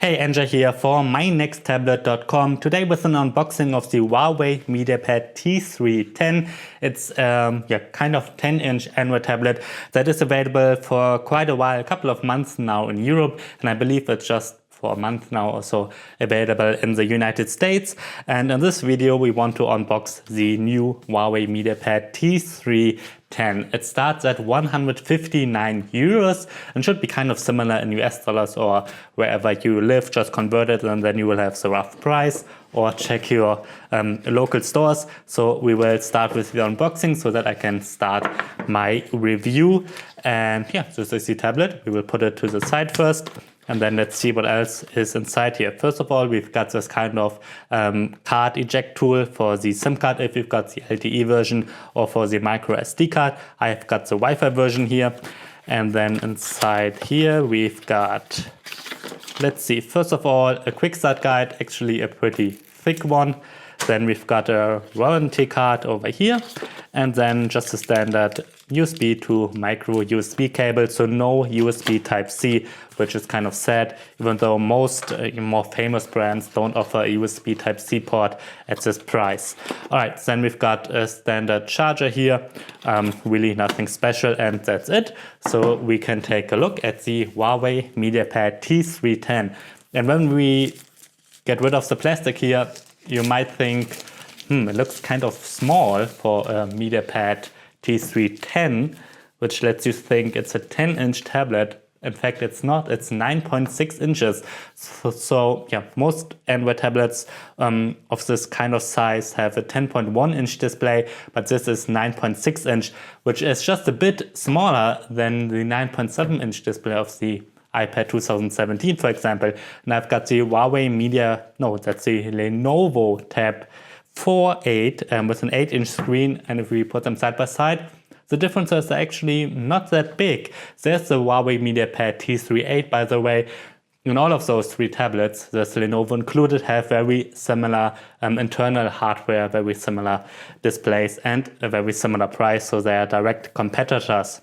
Hey, Anja here for mynexttablet.com. Today with an unboxing of the Huawei MediaPad T3 10. It's kind of 10-inch Android tablet that is available for quite a while, a couple of months now in Europe, and I believe it's just for a month now also available in the United States. And in this video we want to unbox the new Huawei MediaPad T3 10. It starts at 159 euros and should be kind of similar in US dollars or wherever you live. Just convert it and then you will have the rough price, or check your local stores. So we will start with the unboxing so that I can start my review. And yeah, this is the tablet. We will put it to the side first. And then let's see what else is inside here. First of all, we've got this kind of card eject tool for the SIM card if you've got the LTE version, or for the micro SD card. I've got the Wi-Fi version here. And then inside here we've got, let's see, first of all, a quick start guide, actually a pretty thick one. Then we've got a warranty card over here, and then just a standard USB to micro USB cable, so no USB Type-C, which is kind of sad, even though most more famous brands don't offer a USB Type-C port at this price. Alright, then we've got a standard charger here, really nothing special, and that's it. So we can take a look at the Huawei MediaPad T3 10. And when we get rid of the plastic here, you might think, it looks kind of small for a MediaPad T3 10, which lets you think it's a 10-inch tablet. In fact, it's not. It's 9.6 inches. So yeah, most Android tablets of this kind of size have a 10.1-inch display, but this is 9.6 inch, which is just a bit smaller than the 9.7-inch display of the iPad 2017, for example. And I've got the that's the Lenovo Tab 4.8 with an 8-inch screen, and if we put them side by side, the differences are actually not that big. There's the Huawei MediaPad T3 by the way. In all of those three tablets, there's Lenovo included, have very similar internal hardware, very similar displays, and a very similar price, so they are direct competitors.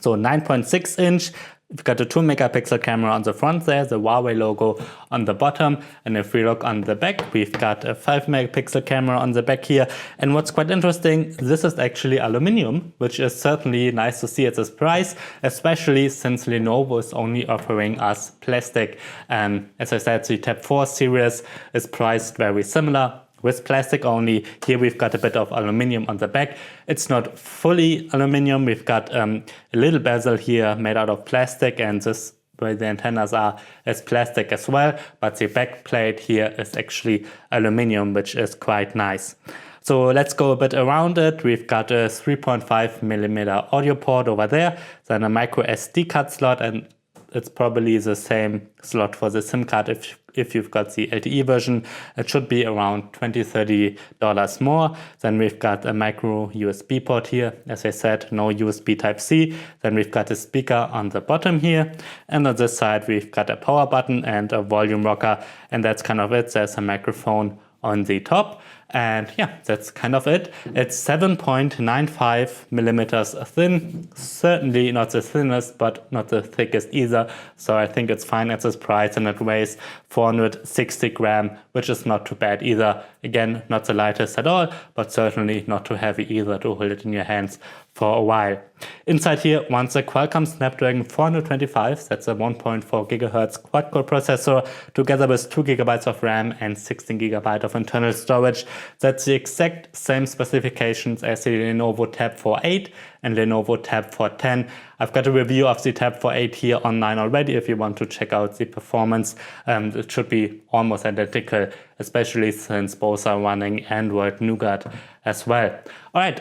So 9.6 inch, we've got a 2-megapixel camera on the front there, the Huawei logo on the bottom, and if we look on the back, we've got a 5-megapixel camera on the back here. And what's quite interesting, this is actually aluminium, which is certainly nice to see at this price, especially since Lenovo is only offering us plastic. As I said, the Tab 4 series is priced very similar, with plastic only. Here we've got a bit of aluminium on the back. It's not fully aluminium. We've got a little bezel here made out of plastic, and this where the antennas are is plastic as well, but the back plate here is actually aluminium, which is quite nice. So let's go a bit around it. We've got a 3.5mm audio port over there, then a micro SD card slot, and it's probably the same slot for the SIM card if you've got the LTE version. It should be around $20–30 more. Then we've got a micro USB port here. As I said, no USB Type-C. Then we've got a speaker on the bottom here. And on this side, we've got a power button and a volume rocker. And that's kind of it. There's a microphone on the top. And yeah, that's kind of it. It's 7.95 millimeters thin. Certainly not the thinnest, but not the thickest either. So I think it's fine at this price, and it weighs 460 grams, which is not too bad either. Again, not the lightest at all, but certainly not too heavy either to hold it in your hands for a while. Inside here, once a Qualcomm Snapdragon 425, that's a 1.4 GHz quad-core processor, together with 2 GB of RAM and 16 GB of internal storage. That's the exact same specifications as the Lenovo Tab 4.8 and Lenovo Tab 4.10. I've got a review of the Tab 4.8 here online already if you want to check out the performance. It should be almost identical, especially since both are running Android Nougat as well. Alright,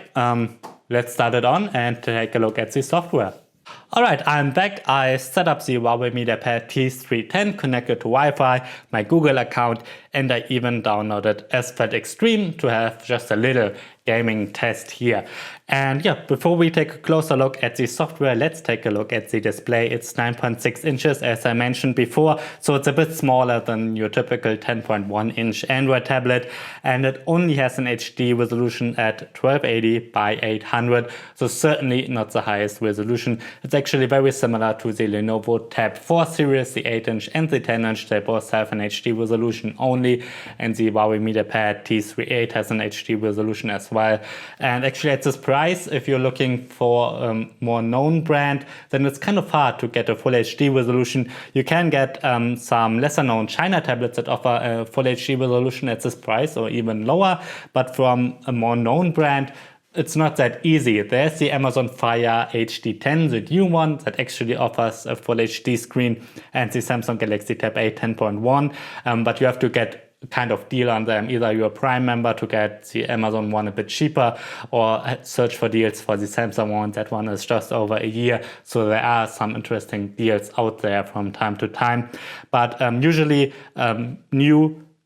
let's start it on and take a look at the software. Alright, I'm back. I set up the Huawei MediaPad T3 10 connected to Wi-Fi, my Google account, and I even downloaded Asphalt Extreme to have just a little gaming test here. And yeah, before we take a closer look at the software, let's take a look at the display. It's 9.6 inches as I mentioned before, so it's a bit smaller than your typical 10.1 inch Android tablet, and it only has an HD resolution at 1280 by 800, so certainly not the highest resolution. It's actually very similar to the Lenovo Tab 4 series, the 8-inch and the 10-inch. They both have an HD resolution only, and the Huawei MediaPad T3 has an HD resolution as well. And actually at this price, if you're looking for a more known brand, then it's kind of hard to get a full HD resolution. You can get some lesser known China tablets that offer a full HD resolution at this price or even lower, but from a more known brand, it's not that easy. There's the Amazon Fire HD10, the new one that actually offers a full HD screen, and the Samsung Galaxy Tab A 10.1, but you have to get kind of deal on them. Either you're a Prime member to get the Amazon one a bit cheaper, or search for deals for the Samsung one. That one is just over a year, so there are some interesting deals out there from time to time. But usually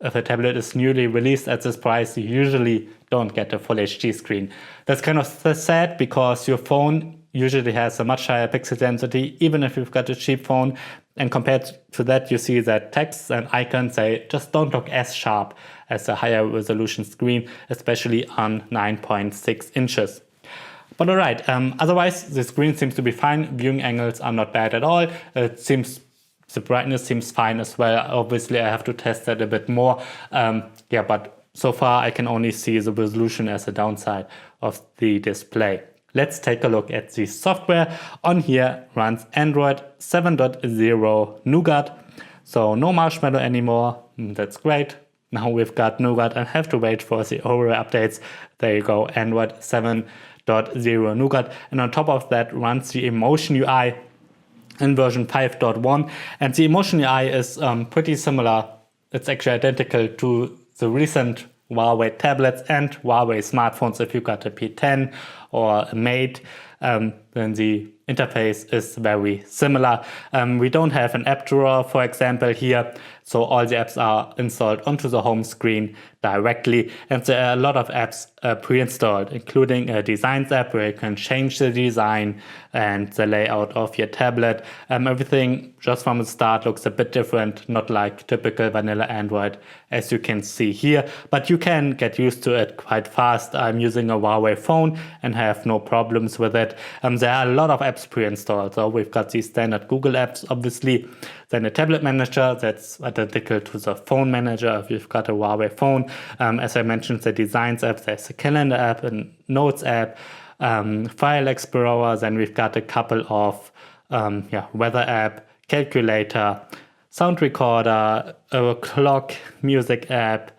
if a tablet is newly released at this price, you usually don't get a full HD screen. That's kind of sad because your phone usually has a much higher pixel density, even if you've got a cheap phone. And compared to that, you see that text and icons, they just don't look as sharp as a higher resolution screen, especially on 9.6 inches. But alright, otherwise the screen seems to be fine. Viewing angles are not bad at all. The brightness seems fine as well. Obviously, I have to test that a bit more. But so far I can only see the resolution as a downside of the display. Let's take a look at the software. On here runs Android 7.0 Nougat. So no Marshmallow anymore. That's great. Now we've got Nougat and have to wait for the Oreo updates. There you go, Android 7.0 Nougat. And on top of that runs the Emotion UI in version 5.1, and the Emotion UI is pretty similar. It's actually identical to the recent Huawei tablets and Huawei smartphones. If you got a P10 or a Mate, then the interface is very similar. We don't have an app drawer, for example, here, so all the apps are installed onto the home screen directly, and there are a lot of apps pre-installed, including a Designs app where you can change the design and the layout of your tablet. Everything just from the start looks a bit different, not like typical vanilla Android as you can see here, but you can get used to it quite fast. I'm using a Huawei phone and have no problems with it. There are a lot of apps pre-installed. So we've got these standard Google apps, obviously, then a tablet manager that's identical to the phone manager if you've got a Huawei phone. As I mentioned, the Designs app, there's a calendar app, a Notes app, File Explorer, then we've got a couple of weather app, calculator, sound recorder, a clock, music app,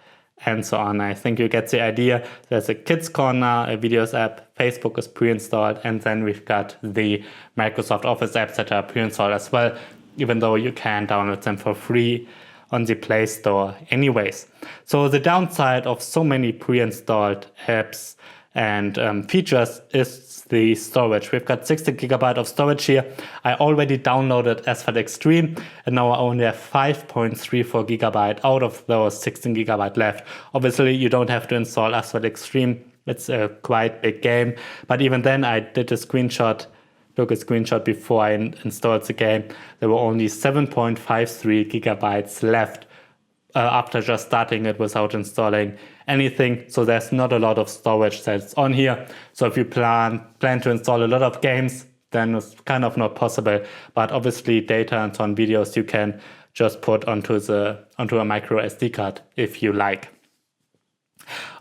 and so on. I think you get the idea. There's a Kids Corner, a videos app, Facebook is pre-installed, and then we've got the Microsoft Office apps that are pre-installed as well, even though you can download them for free on the Play Store anyways. So the downside of so many pre-installed apps and features is the storage. We've got 60 gigabyte of storage here. I already downloaded Asphalt Extreme, and now I only have 5.34 gigabyte out of those 16 gigabyte left. Obviously, you don't have to install Asphalt Extreme. It's a quite big game, but even then I took a screenshot before I installed the game. There were only 7.53 gigabytes left after just starting it without installing anything. So there's not a lot of storage that's on here. So if you plan to install a lot of games, then it's kind of not possible. But obviously data and so on videos you can just put onto a micro SD card if you like.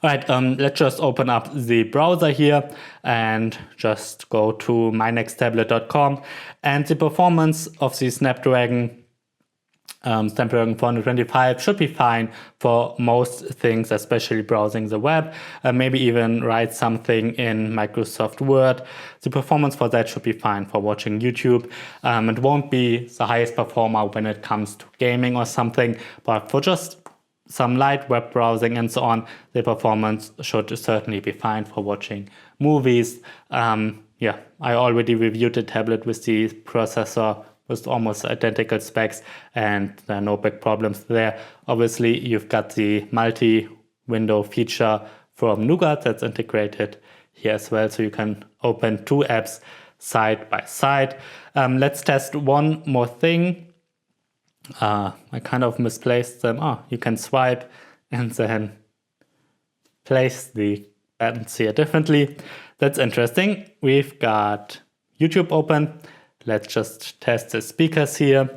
All right, let's just open up the browser here and just go to mynexttablet.com, and the performance of the Snapdragon 425 should be fine for most things, especially browsing the web, maybe even write something in Microsoft Word. The performance for that should be fine for watching YouTube. It won't be the highest performer when it comes to gaming or something, but for just some light web browsing and so on, the performance should certainly be fine for watching movies. I already reviewed the tablet with the processor with almost identical specs, and there are no big problems there. Obviously, you've got the multi-window feature from Nougat that's integrated here as well, so you can open two apps side by side. Let's test one more thing. I kind of misplaced them. You can swipe and then place the buttons here differently. That's interesting. We've got YouTube open. let's just test the speakers here.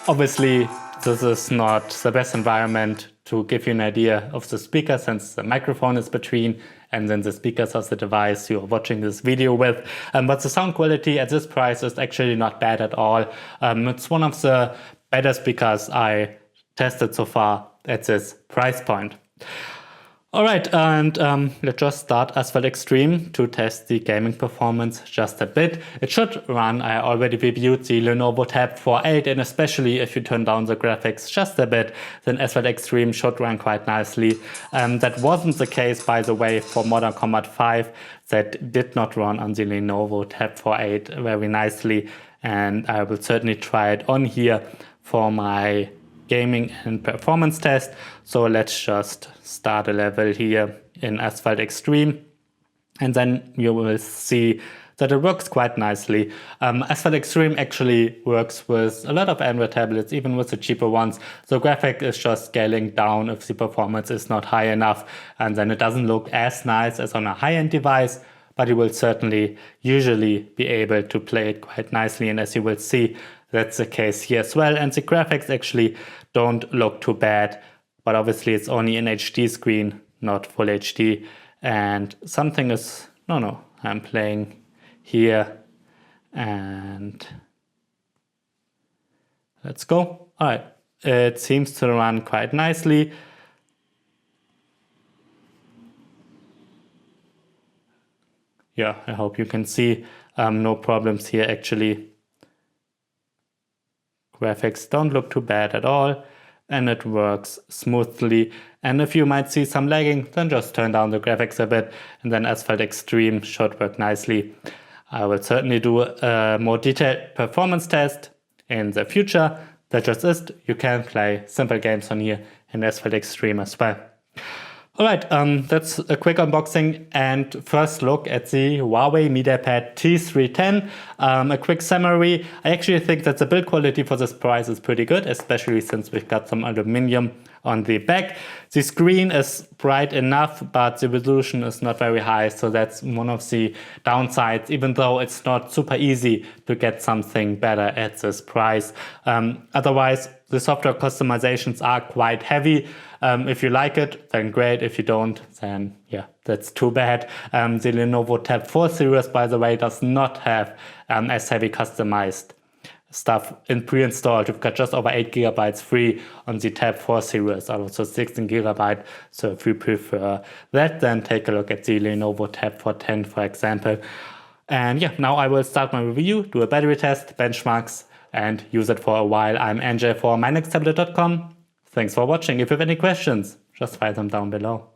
Obviously, this is not the best environment to give you an idea of the speaker, since the microphone is between and then the speakers of the device you're watching this video with. But the sound quality at this price is actually not bad at all. It's one of the better speakers I tested so far at this price point. Alright, and let's just start Asphalt Extreme to test the gaming performance just a bit. It should run. I already reviewed the Lenovo Tab 4.8, and especially if you turn down the graphics just a bit, then Asphalt Extreme should run quite nicely. That wasn't the case, by the way, for Modern Combat 5. That did not run on the Lenovo Tab 4.8 very nicely, and I will certainly try it on here for my gaming and performance test. So let's just start a level here in Asphalt Extreme, and then you will see that it works quite nicely. Asphalt Extreme actually works with a lot of Android tablets, even with the cheaper ones. The graphic is just scaling down if the performance is not high enough, and then it doesn't look as nice as on a high-end device, but you will certainly usually be able to play it quite nicely, and as you will see, that's the case here as well. And the graphics actually don't look too bad, but obviously it's only an HD screen, not full HD. And something is, no, I'm playing here, and let's go. All right, it seems to run quite nicely. Yeah, I hope you can see no problems here actually. Graphics don't look too bad at all, and it works smoothly. And if you might see some lagging, then just turn down the graphics a bit, and then Asphalt Extreme should work nicely. I will certainly do a more detailed performance test in the future. That just is, you can play simple games on here in Asphalt Extreme as well. Alright, that's a quick unboxing and first look at the Huawei MediaPad T3 a quick summary. I actually think that the build quality for this price is pretty good, especially since we've got some aluminium on the back. The screen is bright enough, but the resolution is not very high, so that's one of the downsides, even though it's not super easy to get something better at this price. Otherwise, the software customizations are quite heavy. If you like it, then great. If you don't, then yeah, that's too bad. The Lenovo Tab 4 series, by the way, does not have as heavy customized stuff in pre-installed. You've got just over 8 GB free on the Tab 4 series, also 16 GB. So if you prefer that, then take a look at the Lenovo Tab 410, for example. And yeah, now I will start my review, do a battery test, benchmarks, and use it for a while. I'm NJ for mynexttablet.com. Thanks for watching. If you have any questions, just write them down below.